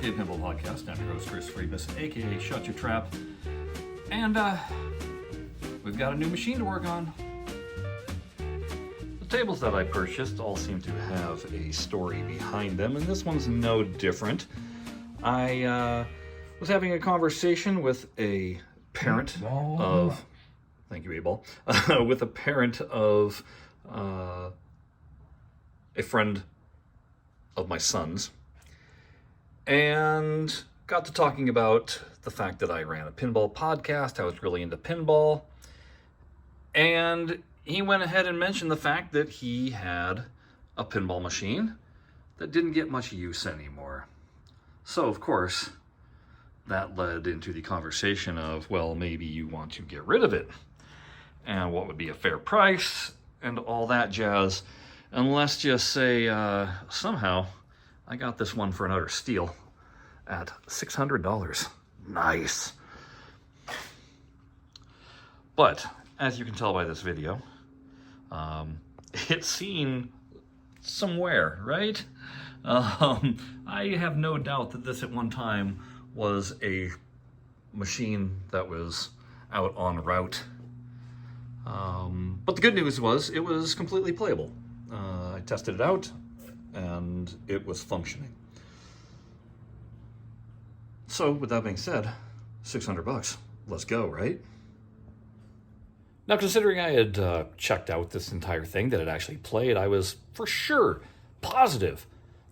OK Pinball Podcast. I'm your host, Chris Freebus, aka Shut Your Trap. And we've got a new machine to work on. The tables that I purchased all seem to have a story behind them, and this one's no different. I was having a conversation with a parent of... Thank you, A-Ball. With a parent of a friend of my son's, and got to talking about the fact that I ran a pinball podcast. I was really into pinball, and he went ahead and mentioned the fact that he had a pinball machine that didn't get much use anymore. So, of course, that led into the conversation of, well, maybe you want to get rid of it, and what would be a fair price, and all that jazz. And let's just say, somehow, I got this one for an utter steal at $600. Nice. But, as you can tell by this video, it's seen somewhere, right? I have no doubt that this at one time was a machine that was out en route. But the good news was it was completely playable. I tested it out, and it was functioning. So, with that being said, $600, let's go, right? Now, considering I had checked out this entire thing, that it actually played, I was for sure positive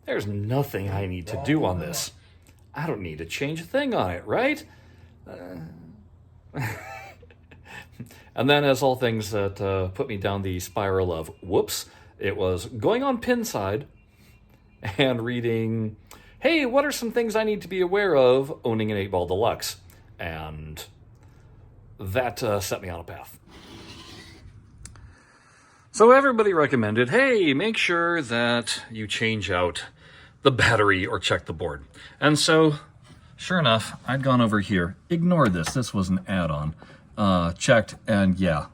there's nothing I need to do on this. I don't need to change a thing on it, right? And then, as all things that put me down the spiral of whoops, it was going on Pinside and reading, hey, what are some things I need to be aware of owning an 8-Ball Deluxe? And that set me on a path. So everybody recommended, hey, make sure that you change out the battery or check the board. And so, sure enough, I'd gone over here. Ignore this. This was an add-on. Checked, and yeah,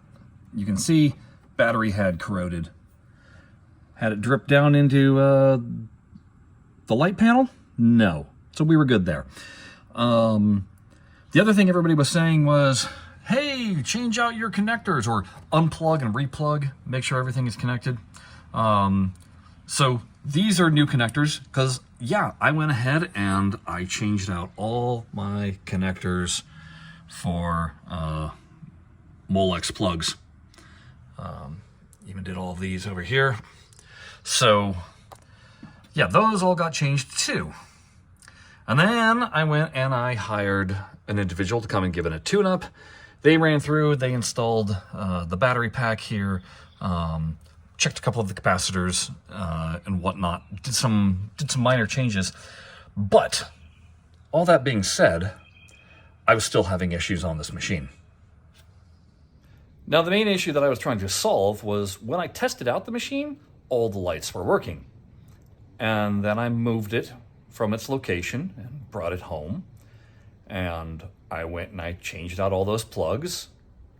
you can see battery had corroded. Had it drip down into the light panel? No. So we were good there. The other thing everybody was saying was, hey, change out your connectors, or unplug and replug, make sure everything is connected. So these are new connectors, because, yeah, I went ahead and I changed out all my connectors for Molex plugs. Even did all of these over here. So, yeah, those all got changed too. And then I went and I hired an individual to come and give it a tune-up. They ran through, they installed the battery pack here, checked a couple of the capacitors and whatnot, did some minor changes. But, all that being said, I was still having issues on this machine. Now, the main issue that I was trying to solve was when I tested out the machine, all the lights were working. And then I moved it from its location and brought it home. And I went and I changed out all those plugs.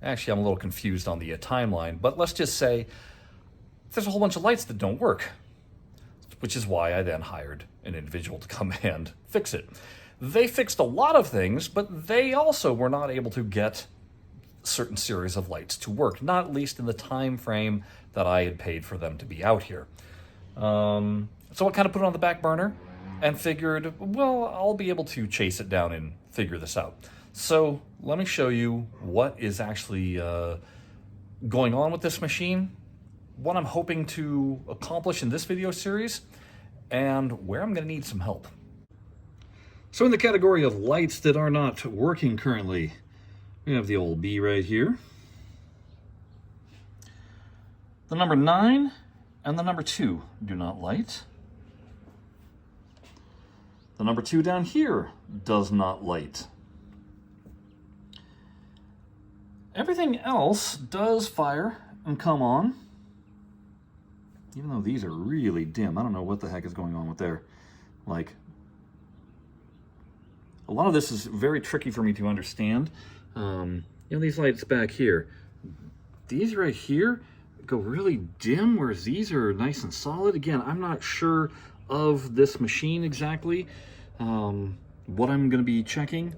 Actually, I'm a little confused on the timeline, but let's just say there's a whole bunch of lights that don't work, which is why I then hired an individual to come and fix it. They fixed a lot of things, but they also were not able to get certain series of lights to work, not at least in the time frame that I had paid for them to be out here. So I kind of put it on the back burner and figured, well, I'll be able to chase it down and figure this out. So let me show you what is actually going on with this machine, what I'm hoping to accomplish in this video series, and where I'm going to need some help. So in the category of lights that are not working currently, we have the old B right here, the number 9 and the number 2 do not light. The number 2 down here does not light. Everything else does fire and come on, even though these are really dim. I don't know what the heck is going on with there. Like, a lot of this is very tricky for me to understand. These lights back here, these right here go really dim, whereas these are nice and solid. Again, I'm not sure of this machine exactly. what I'm going to be checking,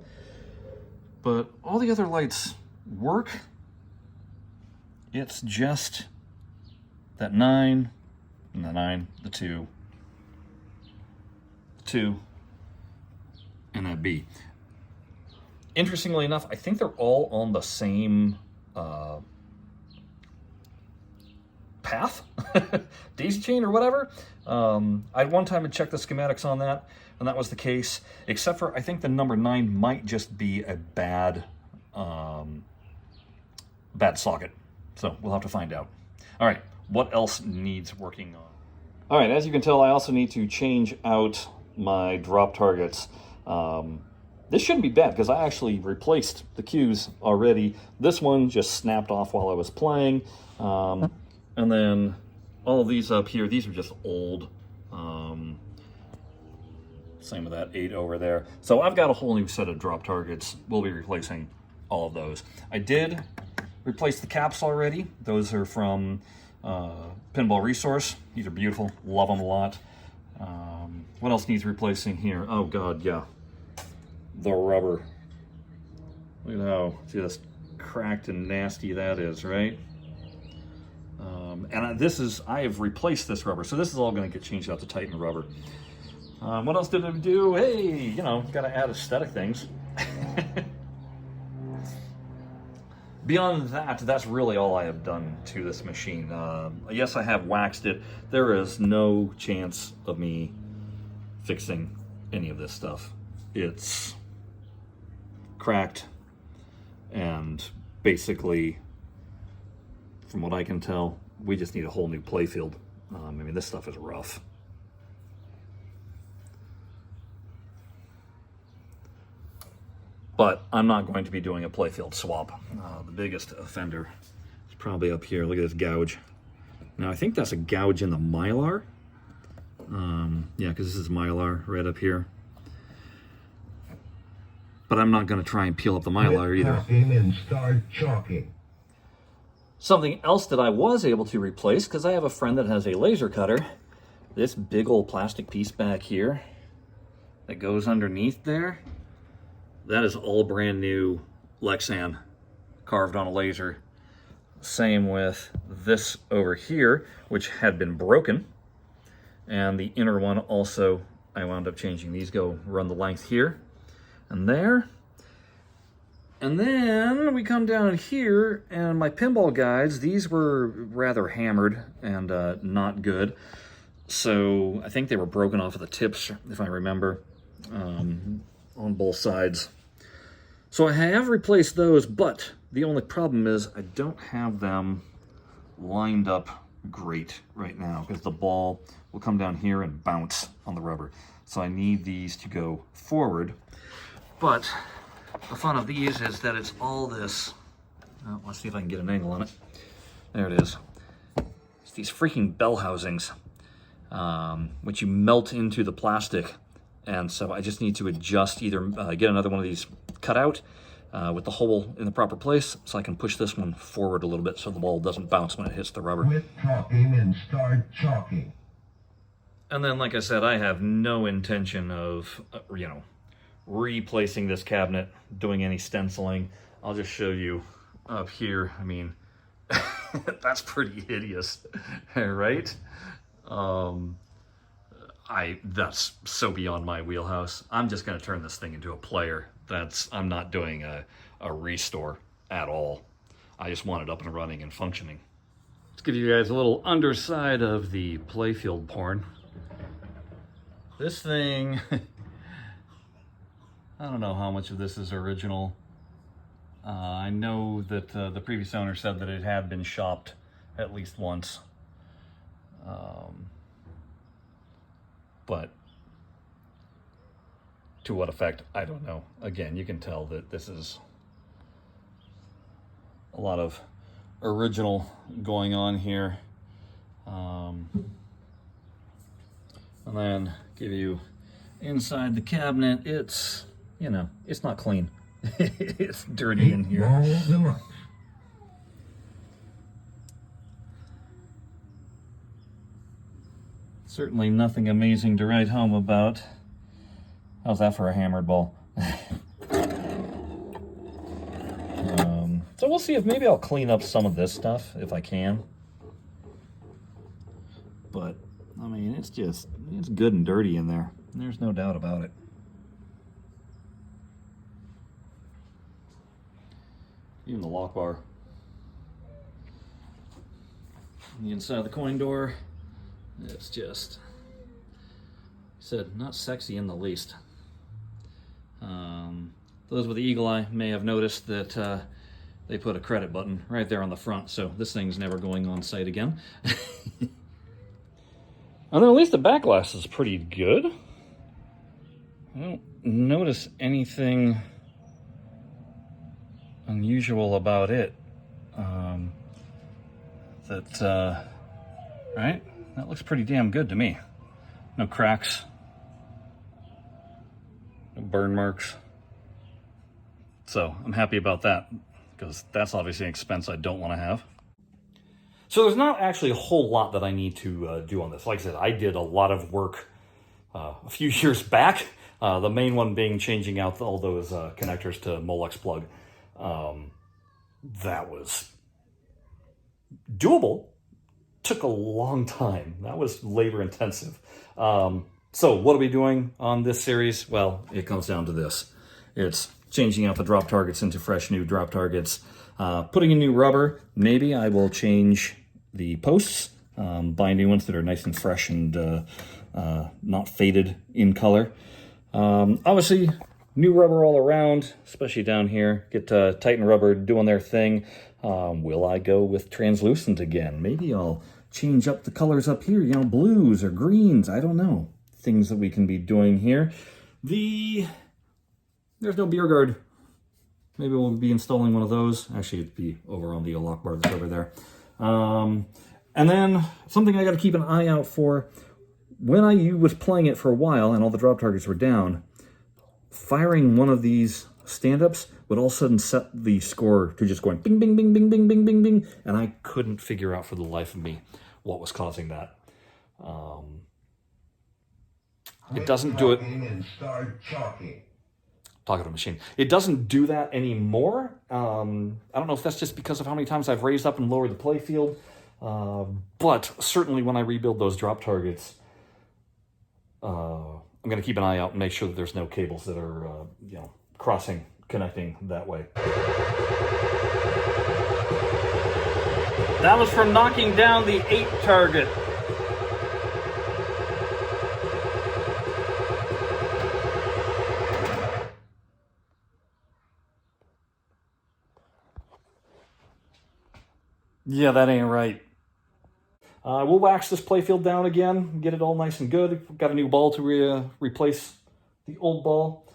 but all the other lights work. It's just that 9, and the 9, the 2, the 2, and that B. Interestingly enough, I think they're all on the same path, daisy chain or whatever. I one time had checked the schematics on that, and that was the case, except for I think the number 9 might just be a bad bad socket. So we'll have to find out. All right, what else needs working on? All right, as you can tell, I also need to change out my drop targets. This shouldn't be bad because I actually replaced the cues already. This one just snapped off while I was playing. And then all of these up here, these are just old. Same with that 8 over there. So I've got a whole new set of drop targets. We'll be replacing all of those. I did replace the caps already. Those are from Pinball Resource. These are beautiful. Love them a lot. What else needs replacing here? Oh God, yeah. The rubber. Look at how just cracked and nasty that is, right? And I have replaced this rubber, so this is all going to get changed out to Titan rubber. What else did I do? Hey, you know, got to add aesthetic things. Beyond that, that's really all I have done to this machine. Yes, I have waxed it. There is no chance of me fixing any of this stuff. It's cracked, and basically, from what I can tell, we just need a whole new playfield. I mean, this stuff is rough. But I'm not going to be doing a playfield swap. The biggest offender is probably up here. Look at this gouge. Now, I think that's a gouge in the Mylar. Yeah, because this is Mylar right up here. But I'm not going to try and peel up the Mylar either. And start chalking. Something else that I was able to replace, because I have a friend that has a laser cutter, this big old plastic piece back here that goes underneath there, that is all brand new Lexan carved on a laser. Same with this over here, which had been broken. And the inner one also, I wound up changing. These go run the length here and there. And then we come down here, and my pinball guides, these were rather hammered and not good. So I think they were broken off of the tips, if I remember, on both sides. So I have replaced those, but the only problem is I don't have them lined up great right now, because the ball will come down here and bounce on the rubber. So I need these to go forward. But the fun of these is that it's all this. Let's see if I can get an angle on it. There it is. It's these freaking bell housings, which you melt into the plastic. And so I just need to adjust, either get another one of these cut out with the hole in the proper place, so I can push this one forward a little bit so the ball doesn't bounce when it hits the rubber. Quit talking and start chalking. And then, like I said, I have no intention of, replacing this cabinet, doing any stenciling. I'll just show you up here. I mean, that's pretty hideous, right? That's so beyond my wheelhouse. I'm just going to turn this thing into a player. I'm not doing a restore at all. I just want it up and running and functioning. Let's give you guys a little underside of the playfield porn. This thing, I don't know how much of this is original. I know that the previous owner said that it had been shopped at least once. But to what effect, I don't know. Again, you can tell that this is a lot of original going on here. And then give you inside the cabinet. It's, it's not clean. It's dirty in here. Certainly nothing amazing to write home about. How's that for a hammered ball? So we'll see if maybe I'll clean up some of this stuff if I can. But, I mean, it's good and dirty in there. There's no doubt about it. Even the lock bar. The inside of the coin door, it's just, said, not sexy in the least. Those with the eagle eye may have noticed that they put a credit button right there on the front, so this thing's never going on site again. Although at least the back glass is pretty good. I don't notice anything unusual about it. Right? That looks pretty damn good to me. No cracks. No burn marks. So I'm happy about that, because that's obviously an expense I don't want to have. So there's not actually a whole lot that I need to do on this. Like I said, I did a lot of work a few years back. The main one being changing out all those connectors to Molex plug. That was doable. Took a long time. That was labor intensive. So what are we doing on this series? Well, it comes down to this. It's changing out the drop targets into fresh new drop targets, putting in new rubber. Maybe I will change the posts, buy new ones that are nice and fresh and not faded in color. Obviously, new rubber all around, especially down here. Get Titan Rubber doing their thing. Will I go with translucent again? Maybe I'll change up the colors up here, you know, blues or greens. I don't know. Things that we can be doing here. There's no beer guard. Maybe we'll be installing one of those. Actually, it'd be over on the lock bar that's over there. And then something I got to keep an eye out for. When I was playing it for a while and all the drop targets were down, firing one of these stand-ups would all of a sudden set the score to just going bing, bing, bing, bing, bing, bing, bing, bing. And I couldn't figure out for the life of me what was causing that. It doesn't do it. And start chalking. Talking to a machine. It doesn't do that anymore. I don't know if that's just because of how many times I've raised up and lowered the playfield. But certainly when I rebuild those drop targets, I'm going to keep an eye out and make sure that there's no cables that are, crossing, connecting that way. That was from knocking down the 8 target. Yeah, that ain't right. We'll wax this playfield down again, get it all nice and good. Got a new ball to replace the old ball.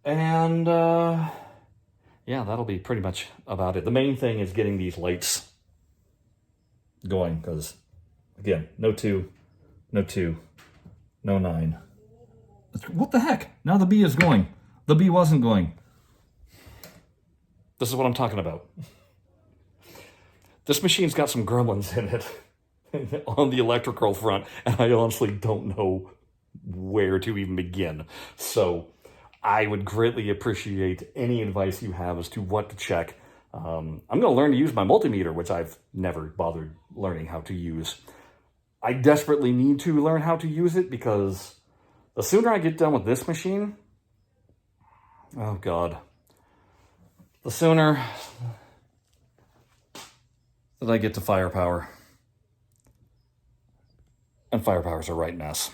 And, yeah, that'll be pretty much about it. The main thing is getting these lights going, because, again, no 2, no 2, no 9. What the heck? Now the B is going. The B wasn't going. This is what I'm talking about. This machine's got some gremlins in it on the electrical front, and I honestly don't know where to even begin. So I would greatly appreciate any advice you have as to what to check. I'm going to learn to use my multimeter, which I've never bothered learning how to use. I desperately need to learn how to use it, because the sooner I get done with this machine, oh God, the sooner that I get to firepower. And firepower's a right mess.